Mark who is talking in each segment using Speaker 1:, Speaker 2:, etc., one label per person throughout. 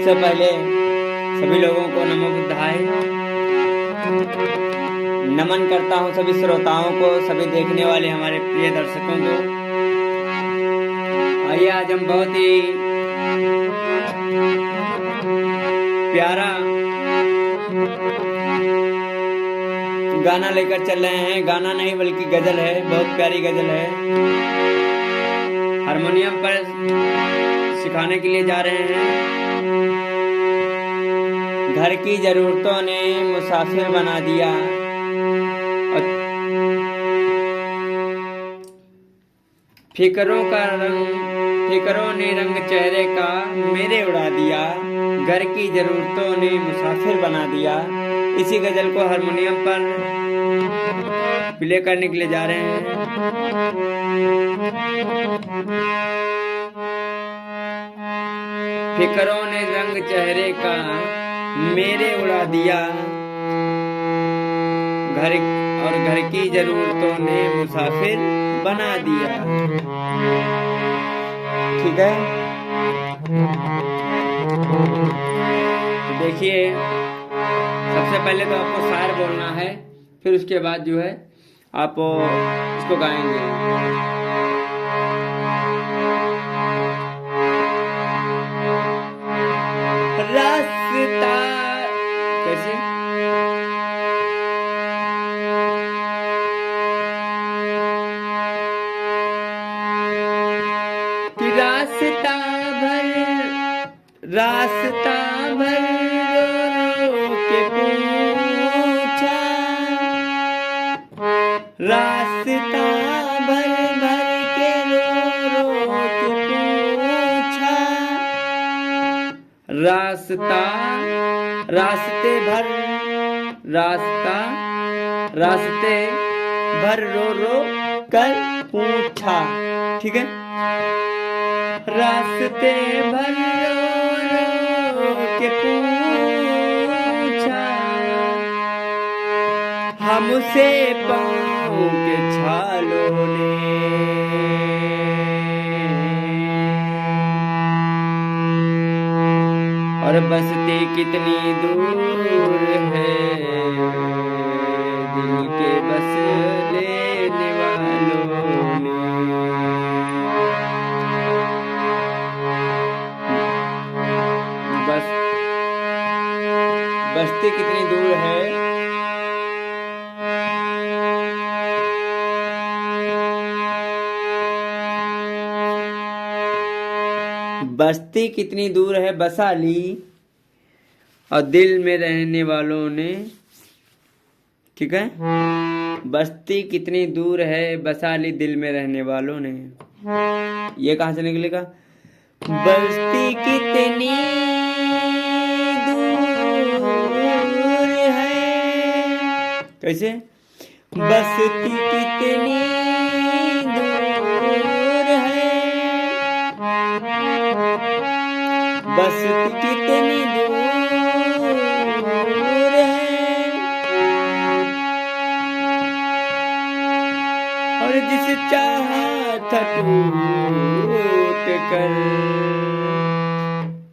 Speaker 1: सबसे पहले सभी लोगों को नमो बुद्धाय नमन करता हूँ, सभी श्रोताओं को, सभी देखने वाले हमारे प्रिय दर्शकों को। आइए आज हम बहुत ही प्यारा गाना लेकर चल रहे हैं। गाना नहीं बल्कि गजल है, बहुत प्यारी गजल है। हारमोनियम पर सिखाने के लिए जा रहे हैं। घर की जरूरतों ने मुसाफिर बना दिया और फिक्रों ने रंग चेहरे का मेरे उड़ा दिया। घर की जरूरतों ने मुसाफिर बना दिया। इसी गजल को हारमोनियम पर प्ले करने के लिए जा रहे हैं। फिक्रों ने रंग चेहरे का मेरे उड़ा दिया, घर की जरूरतों ने मुसाफिर बना दिया। ठीक है, तो देखिए सबसे पहले तो आपको शायर बोलना है, फिर उसके बाद जो है आप इसको गाएंगे। रास्ता कैसे कि रास्ता भर रो के पूछा। रास्ता भर के रो के पूछा। रास्ते भर रो कर पूछा। ठीक है, रास्ते भर रो के पूछा। हमसे पाँव के छालों ने और बस्ती कितनी दूर है, दिल के बस लेने वालों ने। बस्ती कितनी दूर है, बस्ती कितनी दूर है बसा ली और दिल में रहने वालों ने। ठीक है, बस्ती कितनी दूर है बसा ली दिल में रहने वालों ने। ये कहाँ से निकलेगा? बस्ती कितनी दूर है, कैसे? बस्ती कितनी दूर है, बस्ती कितनी दूर है। और जिसे चाहा था टूट कर,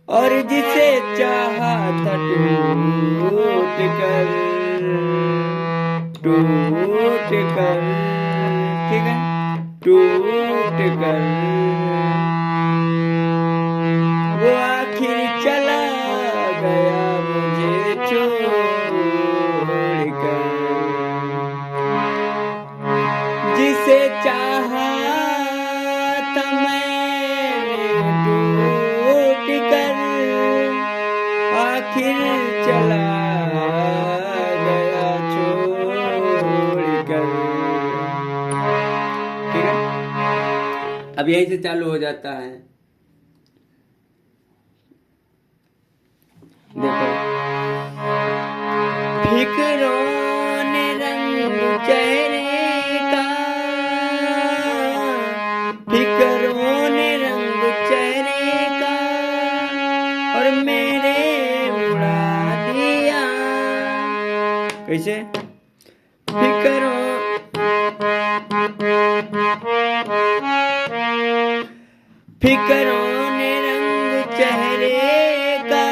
Speaker 1: और जिसे चाहा था टूट कर, ठीक है, टूट कर वो आखिर चला गया मुझे छोड़ कर। जिसे चाहा था मैंने टूट कर, आखिर चला गया छोड़ कर। ठीक है, अब यहीं से चालू हो जाता है। देखो, फिक्रों ने रंग चेहरे का, फिक्रों ने रंग चेहरे का और मेरे उड़ा दिया। कैसे? फिक्रों ने रंग चेहरे का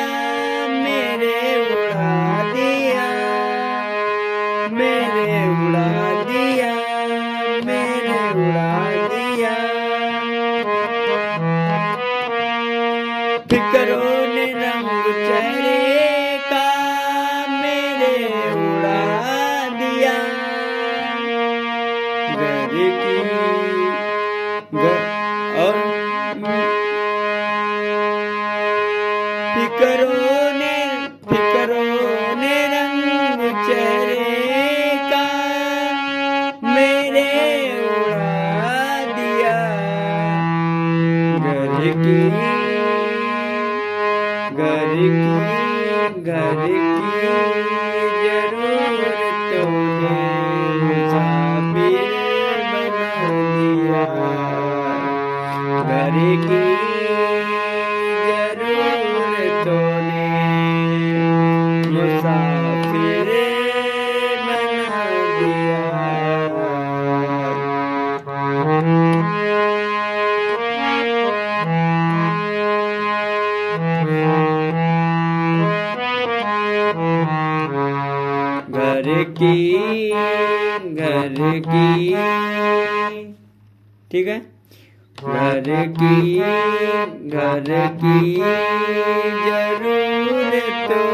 Speaker 1: घर की जरूरतों ने मुसाफिर बना दिया। घर की जरूरतों ने मुसाफिर बना दिया। घर की ठीक है, घर की जरूरतों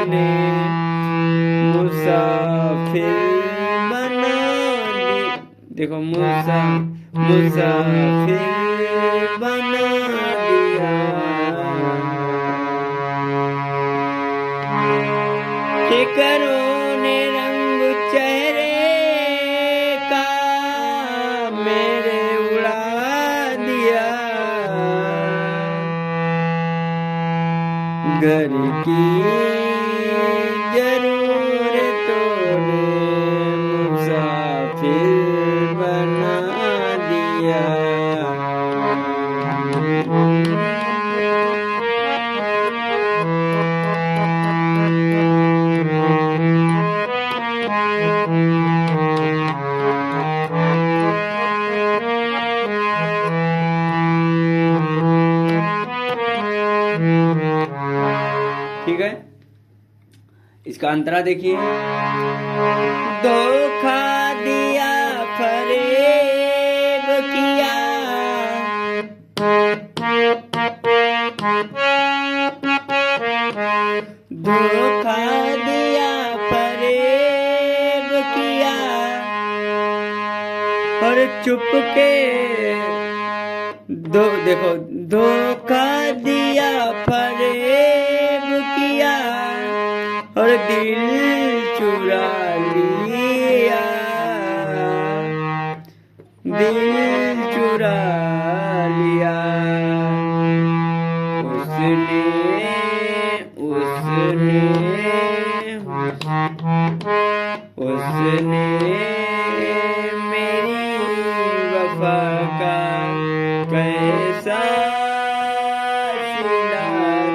Speaker 1: ने मुसाफिर बना दी। देखो मुसाफिर बना दिया। फिकरों ने रंग चेहरे का मेरे उड़ा दिया। घर की जरूरतों ने मुसाफिर बना दिया। ठीक है, इसका अंतरा देखिए। धोखा दिया, फरेब किया, धोखा दिया, फरेब किया और चुपके देखो धोखा दिया, फरेब किया और दिल चुरा लिया। दिल चुरा लिया उसने मेरी वफा का कैसा सिला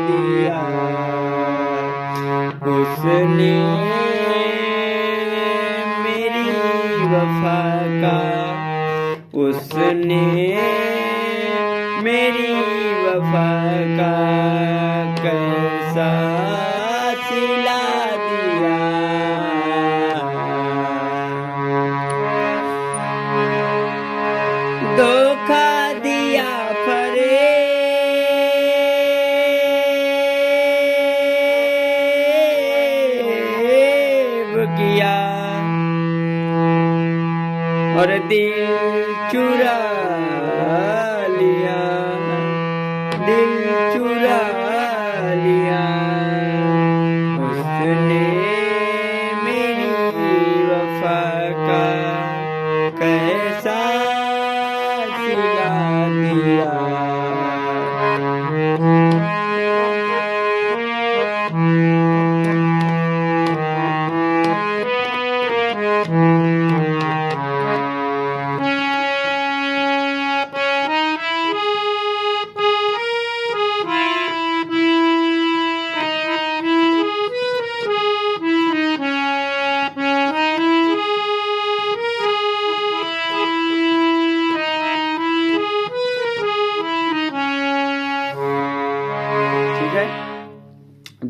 Speaker 1: दिया। उसने मेरी वफा का, उसने मेरी वफा का कैसा सिला दिया। धोखा दिया, फरेब किया और दिल चुरा लिया। दिल चुरा लिया उसने मेरी वफा का कैसा सिला दिया।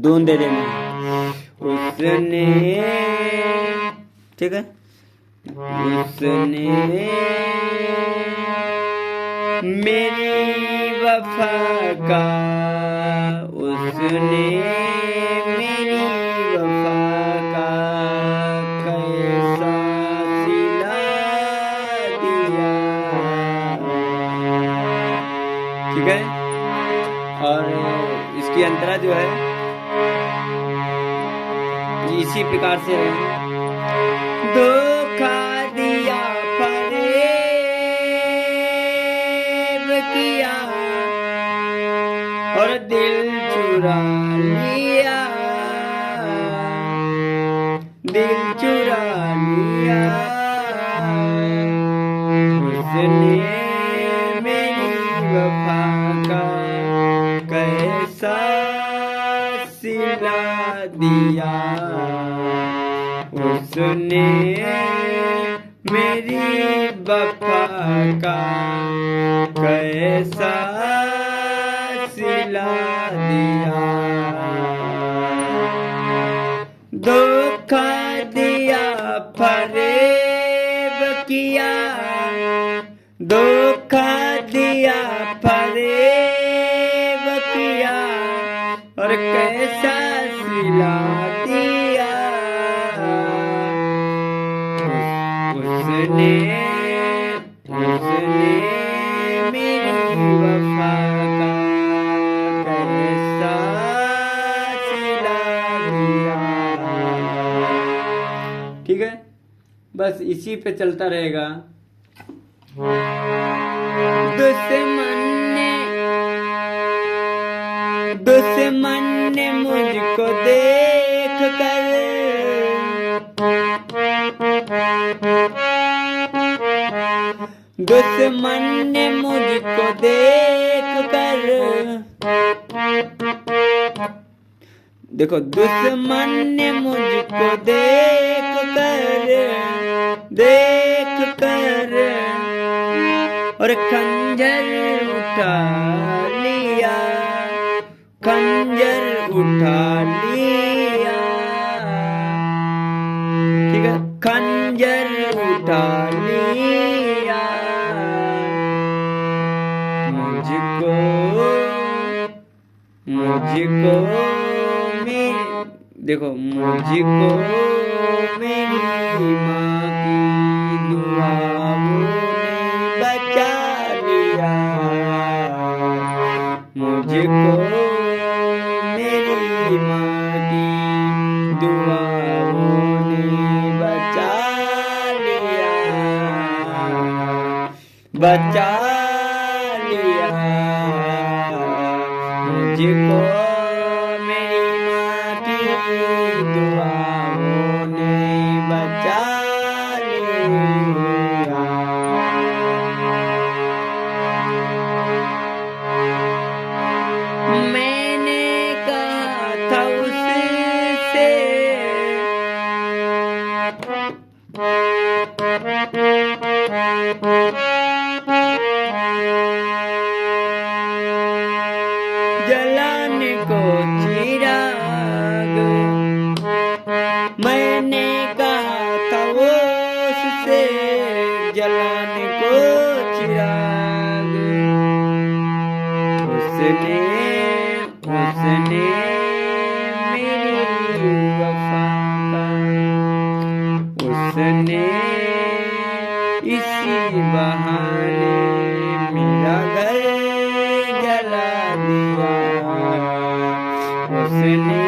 Speaker 1: दून दे देना उसने, ठीक है, उसने मेरी वफा का, उसने मेरी वफा का कैसा सिला दिया। ठीक है, और इसकी अंतरा जो है इसी प्रकार से है। धोखा दिया, फरेब किया और दिल चुरा लिया, दिल चुरा लिया उसने मेरी वफा का कैसा सिला दिया, उसने मेरी वफा का कैसा सिला दिया। धोखा दिया फरेब किया, धोखा दिया फरेब किया और कैसा सिला दिया, उसने मेरी वफा का कैसा सिला दिया। ठीक है, बस इसी पे चलता रहेगा। दुश्मन ने मुझको देख कर दुश्मन ने मुझको देख कर, देखो दुश्मन ने मुझको देख कर और खंजर उठा लिया, खंजर उठा लिया। ठीक है, खंजर उठा लिया मुझको देखो मुझको मेरी माँ की दुआओं ने बचा लिया, मुझको मेरी माँ की दुआओं ने बचा लिया, बचा लिया मुझको मेरी माँ की दुआओं ने बचा लिया। मैंने कहा था उससे जलाने को चिराग, मैंने कहा था उससे जलाने को चिराग, उसने मेरी वफा का, उसने इसी बहाने मेरा घर जला दिया, उसने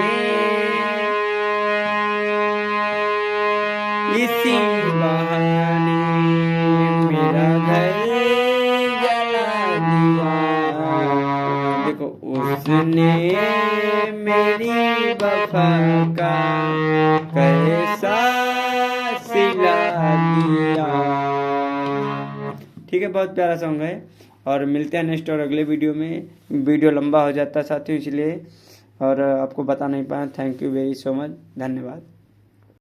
Speaker 1: इसी बहाने मेरा घर जला दिया। देखो उसने मेरी वफा का कैसा सिला दिया। ठीक है, बहुत प्यारा सॉन्ग है और मिलते हैं नेक्स्ट और अगले वीडियो में। वीडियो लंबा हो जाता है साथियों इसलिए, और आपको बता नहीं पाया। Thank you very so much, धन्यवाद।